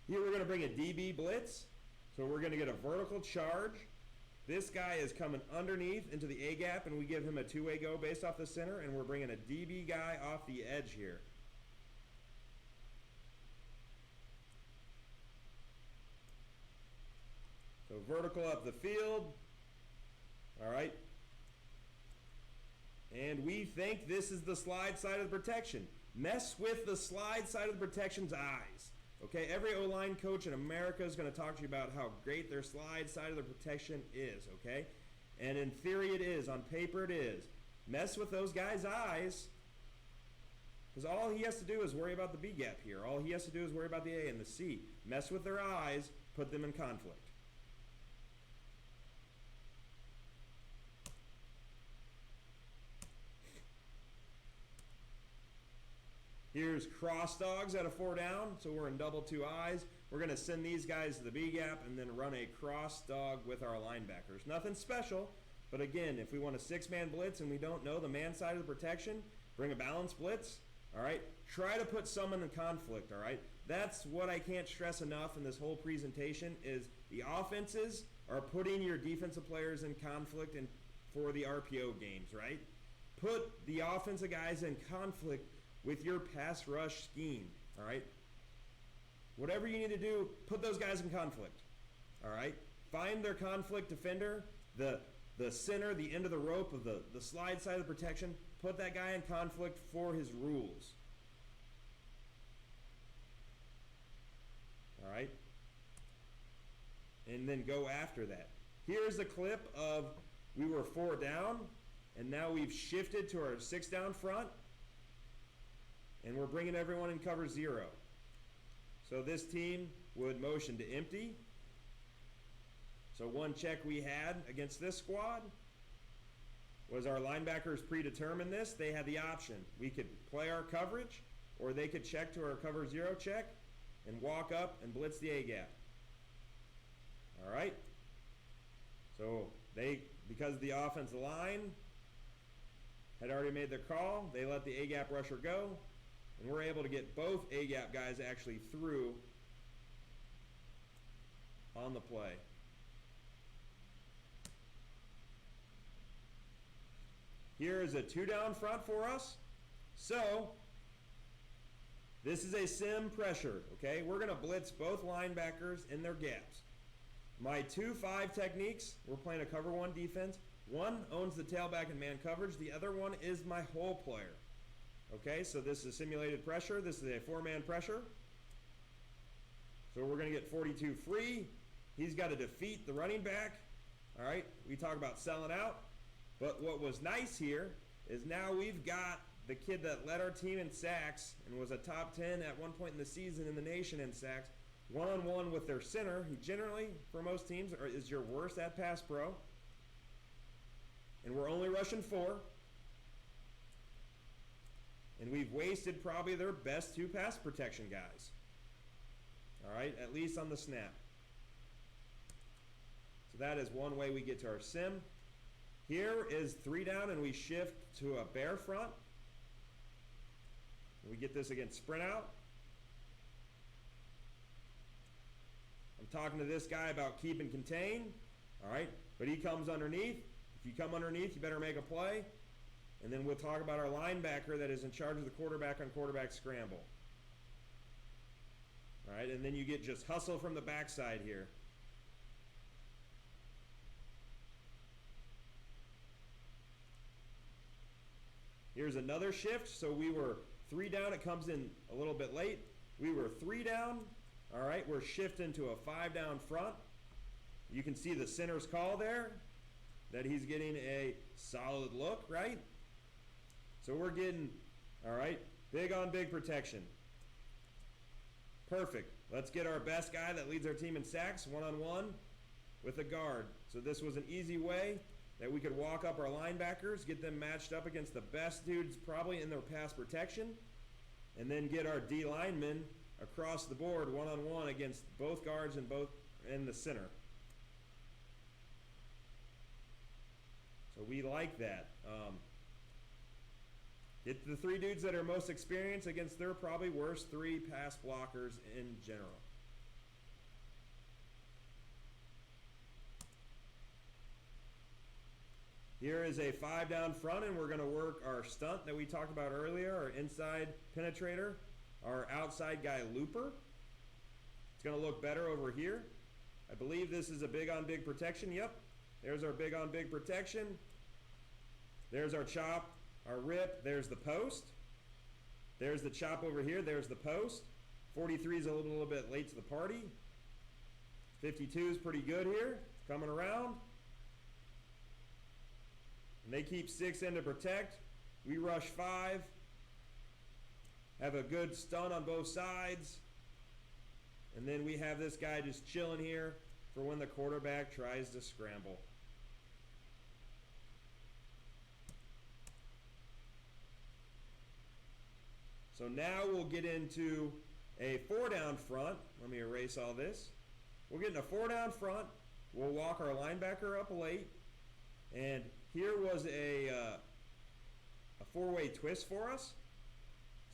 Here we're going to bring a DB blitz. So we're going to get a vertical charge. This guy is coming underneath into the A gap, and we give him a two-way go based off the center, and we're bringing a DB guy off the edge here. So vertical up the field. All right. And we think this is the slide side of the protection. Mess with the slide side of the protection's eyes. Okay, every O-line coach in America is going to talk to you about how great their slide side of the protection is, okay? And in theory it is. On paper it is. Mess with those guys' eyes, because all he has to do is worry about the B gap here. All he has to do is worry about the A and the C. Mess with their eyes, put them in conflict. Here's cross dogs at a 4 down, so we're in double two eyes. We're going to send these guys to the B gap and then run a cross dog with our linebackers. Nothing special, but again, if we want a 6-man blitz and we don't know the man side of the protection, bring a balanced blitz, all right? Try to put someone in conflict, all right? That's what I can't stress enough in this whole presentation is the offenses are putting your defensive players in conflict and for the RPO games, right? Put the offensive guys in conflict with your pass rush scheme, all right? Whatever you need to do, put those guys in conflict, all right? Find their conflict defender, the center, the end of the rope of the slide side of the protection. Put that guy in conflict for his rules, all right? And then go after that. Here's a clip of we were 4 down, and now we've shifted to our 6 down front. And we're bringing everyone in cover 0. So this team would motion to empty. So one check we had against this squad was our linebackers predetermined this. They had the option. We could play our coverage, or they could check to our cover 0 check and walk up and blitz the A gap. All right? So they, because the offensive line had already made their call, they let the A gap rusher go. And we're able to get both A-gap guys actually through on the play. Here is a 2 down front for us. So this is a sim pressure, okay? We're going to blitz both linebackers in their gaps. My 2-5 techniques, we're playing a cover 1 defense. One owns the tailback and man coverage. The other one is my hole player. Okay, so this is simulated pressure. This is a 4-man pressure. So we're going to get 42 free. He's got to defeat the running back. All right, we talk about selling out. But what was nice here is now we've got the kid that led our team in sacks and was a top 10 at one point in the season in the nation in sacks, one-on-one with their center, who generally, for most teams, is your worst at pass pro. And we're only rushing 4. And we've wasted probably their best 2 pass protection guys. All right, at least on the snap. So that is one way we get to our sim. Here is 3 down, and we shift to a bear front. We get this against sprint out. I'm talking to this guy about keep and contain. All right, but he comes underneath. If you come underneath, you better make a play. And then we'll talk about our linebacker that is in charge of the quarterback on quarterback scramble. All right, and then you get just hustle from the backside here. Here's another shift. So we were 3 down. It comes in a little bit late. We were 3 down. All right, we're shifting to a 5 down front. You can see the center's call there, that he's getting a solid look, right? So we're getting, all right, big on big protection. Perfect. Let's get our best guy that leads our team in sacks, one-on-one with a guard. So this was an easy way that we could walk up our linebackers, get them matched up against the best dudes probably in their pass protection, and then get our D linemen across the board one-on-one against both guards and the center. So we like that. Get the three dudes that are most experienced against their probably worst three pass blockers in general. Here is a 5 down front, and we're going to work our stunt that we talked about earlier, our inside penetrator, our outside guy looper. It's going to look better over here. I believe this is a big on big protection. Yep, there's our big on big protection. There's our chop, our rip, there's the post. There's the chop over here, there's the post. 43 is a little bit late to the party. 52 is pretty good here, coming around. And they keep 6 in to protect. We rush 5. Have a good stun on both sides. And then we have this guy just chilling here for when the quarterback tries to scramble. So now we'll get into a 4 down front. Let me erase all this. We'll get in a 4 down front. We'll walk our linebacker up late. And here was a 4-way twist for us.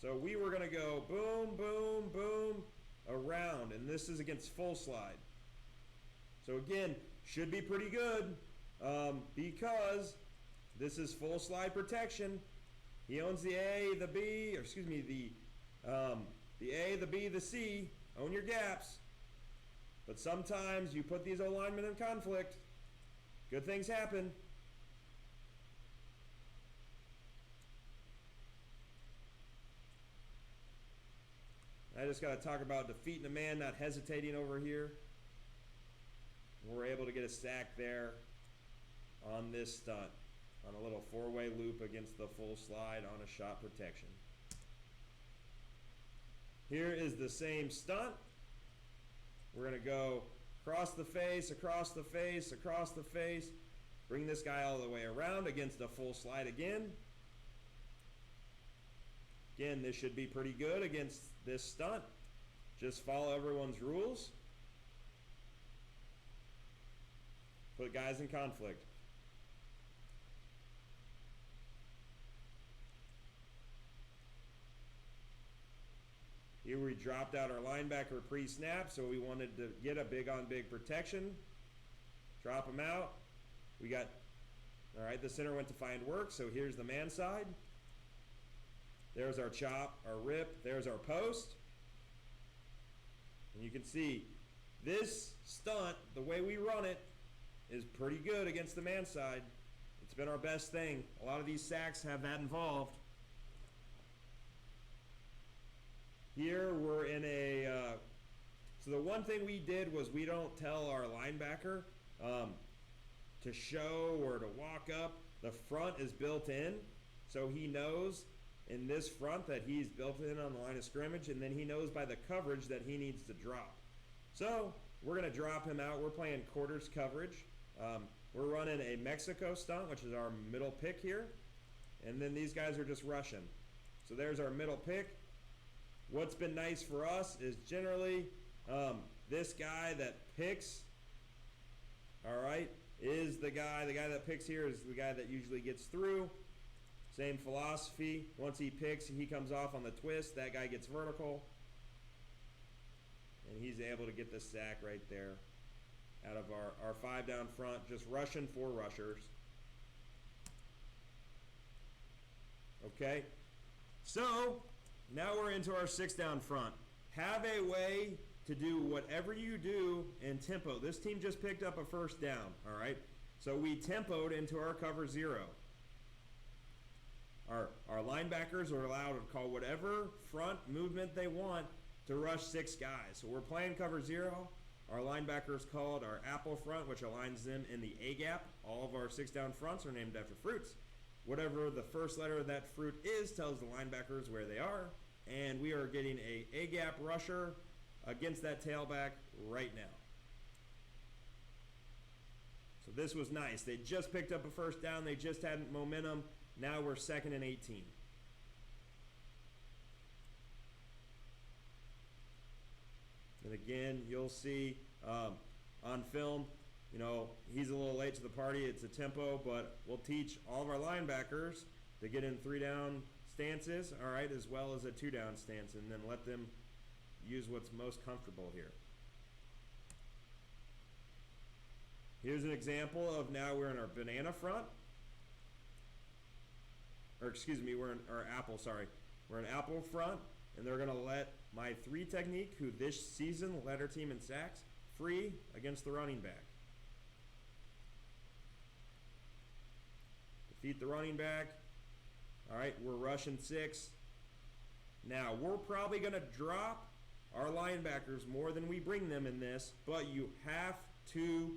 So we were going to go boom, boom, boom, around. And this is against full slide. So again, should be pretty good because this is full slide protection. He owns the A, the B, or excuse me, the A, the B, the C. Own your gaps. But sometimes you put these O-linemen in conflict. Good things happen. I just got to talk about defeating a man, not hesitating over here. We're able to get a sack there on this stunt, on a little 4-way loop against the full slide on a shot protection. Here is the same stunt. We're going to go across the face, across the face, across the face. Bring this guy all the way around against a full slide again. Again, this should be pretty good against this stunt. Just follow everyone's rules. Put guys in conflict. Here we dropped out our linebacker pre-snap, so we wanted to get a big on big protection. Drop him out. We got, all right, the center went to find work, so here's the man side. There's our chop, our rip, there's our post. And you can see this stunt, the way we run it, is pretty good against the man side. It's been our best thing. A lot of these sacks have that involved. Here we're in a, so the one thing we did was we don't tell our linebacker to show or to walk up. The front is built in, so he knows in this front that he's built in on the line of scrimmage, and then he knows by the coverage that he needs to drop. So we're going to drop him out. We're playing quarters coverage. We're running a Mexico stunt, which is our middle pick here, and then these guys are just rushing. So there's our middle pick. What's been nice for us is generally this guy that picks, all right, is the guy that picks here is the guy that usually gets through. Same philosophy. Once he picks, he comes off on the twist. That guy gets vertical. And he's able to get the sack right there out of our 5 down front, just rushing 4 rushers. Okay, so now we're into our 6 down front. Have a way to do whatever you do in tempo. This team just picked up a first down, all right? So we tempoed into our cover 0. Our linebackers are allowed to call whatever front movement they want to rush 6 guys. So we're playing cover 0. Our linebackers called our apple front, which aligns them in the A gap. All of our 6 down fronts are named after fruits. Whatever the first letter of that fruit is tells the linebackers where they are. And we are getting a A-gap rusher against that tailback right now. So this was nice. They just picked up a first down. They just had momentum. Now we're 2nd and 18. And again, you'll see on film, you know, he's a little late to the party. It's a tempo, but we'll teach all of our linebackers to get in 3-down stances, all right, as well as a 2-down stance, and then let them use what's most comfortable here. Here's an example of now we're in our banana front. Or excuse me, we're in our apple, sorry. We're in apple front, and they're going to let my 3 technique, who this season led our team in sacks, free against the running back. Defeat the running back. All right, we're rushing 6. Now, we're probably going to drop our linebackers more than we bring them in this, but you have to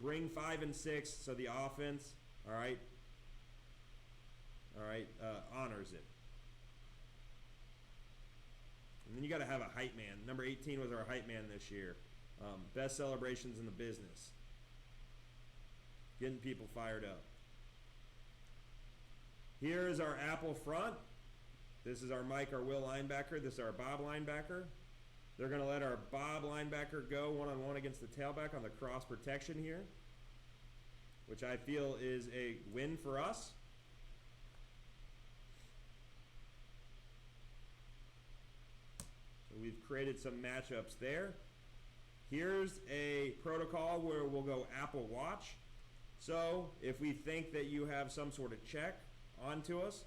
bring 5 and 6 so the offense, all right, honors it. And then you got to have a hype man. Number 18 was our hype man this year. Best celebrations in the business. Getting people fired up. Here is our apple front. This is our Mike, our Will linebacker. This is our Bob linebacker. They're going to let our Bob linebacker go one-on-one against the tailback on the cross protection here, which I feel is a win for us. So we've created some matchups there. Here's a protocol where we'll go apple watch. So if we think that you have some sort of check onto us,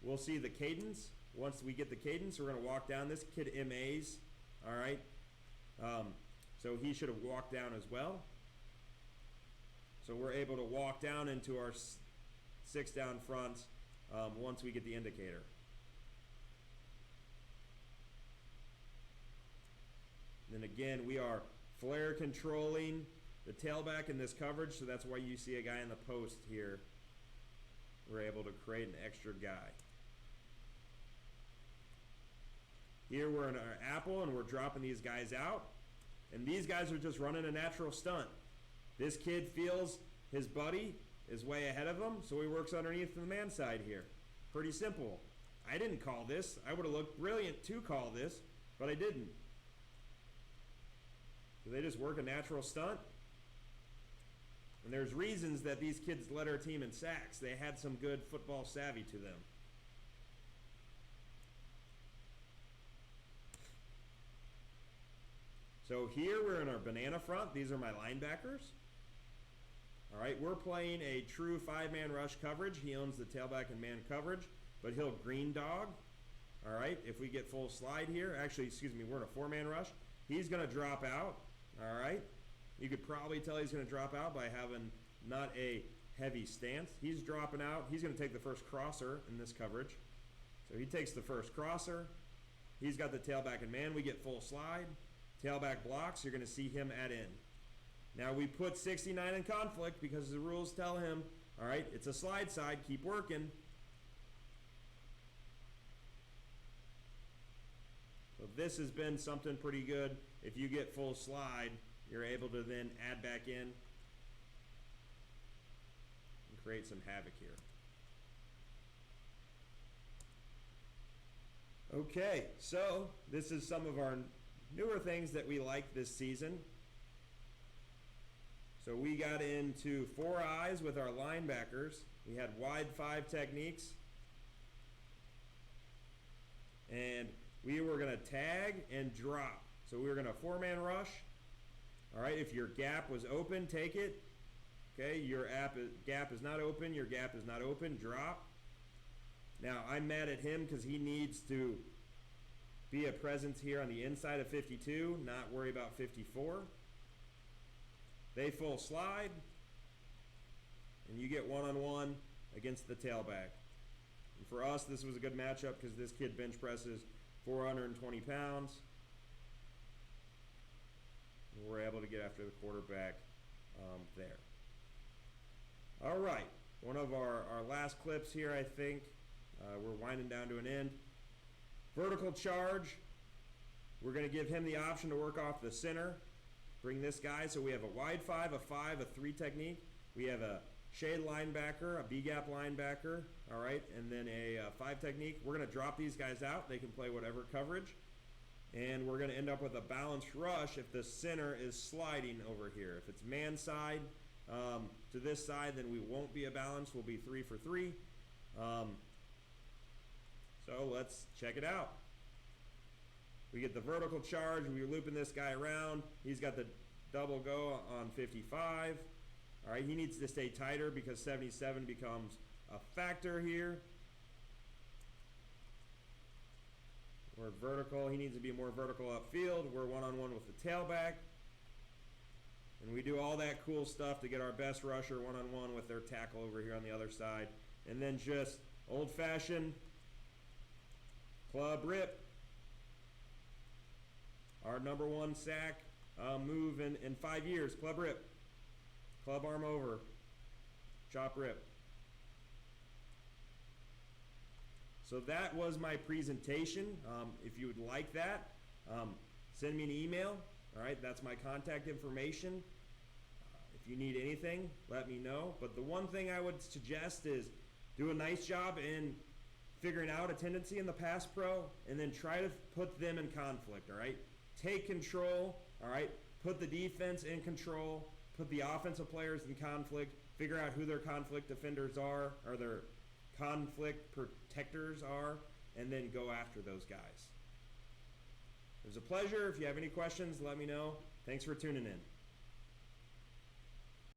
we'll see the cadence. Once we get the cadence, we're going to walk down. This kid MAs, all right? So he should have walked down as well. So we're able to walk down into our 6-down front once we get the indicator. Then again, we are flare controlling the tailback in this coverage, so that's why you see a guy in the post here. We're able to create an extra guy. Here we're in our apple and we're dropping these guys out. And these guys are just running a natural stunt. This kid feels his buddy is way ahead of him, so he works underneath the man side here. Pretty simple. I didn't call this. I would have looked brilliant to call this, but I didn't. So they just work a natural stunt. And there's reasons that these kids led our team in sacks. They had some good football savvy to them. So here we're in our banana front. These are my linebackers. All right, we're playing a true 5-man rush coverage. He owns the tailback and man coverage, but he'll green dog. All right, if we get full slide here, actually, excuse me, we're in a 4-man rush. He's going to drop out. All right, you could probably tell he's going to drop out by having not a heavy stance. He's dropping out. He's going to take the first crosser in this coverage. So he takes the first crosser. He's got the tailback and man. We get full slide. Tailback blocks. You're going to see him add in. Now we put 69 in conflict because the rules tell him, all right, it's a slide side. Keep working. So this has been something pretty good. If you get full slide, you're able to then add back in and create some havoc here. Okay, so this is some of our newer things that we like this season. So we got into 4 eyes with our linebackers. We had wide 5 techniques. And we were going to tag and drop. So we were going to 4-man rush. All right, if your gap was open, take it. Okay, your gap is not open, your gap is not open, drop. Now, I'm mad at him because he needs to be a presence here on the inside of 52, not worry about 54. They full slide, and you get one-on-one against the tailback. And for us, this was a good matchup because this kid bench presses 420 pounds. And we're able to get after the quarterback there. All right, one of our last clips here, I think. We're winding down to an end. Vertical charge. We're going to give him the option to work off the center. Bring this guy. So we have a wide 5, a 5, a 3 technique. We have a shade linebacker, a B-gap linebacker, all right, and then a 5 technique. We're going to drop these guys out. They can play whatever coverage. And we're going to end up with a balanced rush if the center is sliding over here. If it's man side to this side, then we won't be a balance. We'll be 3 for 3. So let's check it out. We get the vertical charge. We're looping this guy around. He's got the double go on 55. All right, he needs to stay tighter because 77 becomes a factor here. We're vertical. He needs to be more vertical upfield. We're one-on-one with the tailback. And we do all that cool stuff to get our best rusher one-on-one with their tackle over here on the other side. And then just old-fashioned club rip. Our number 1 sack move in 5 years. Club rip. Club arm over. Chop rip. So that was my presentation. If you would like that, send me an email. All right, that's my contact information. If you need anything, let me know. But the one thing I would suggest is do a nice job in figuring out a tendency in the pass pro and then try to put them in conflict, all right? Take control, all right? Put the defense in control. Put the offensive players in conflict. Figure out who their conflict defenders are or their conflict protectors are, and then go after those guys. It was a pleasure. If you have any questions, let me know. Thanks for tuning in.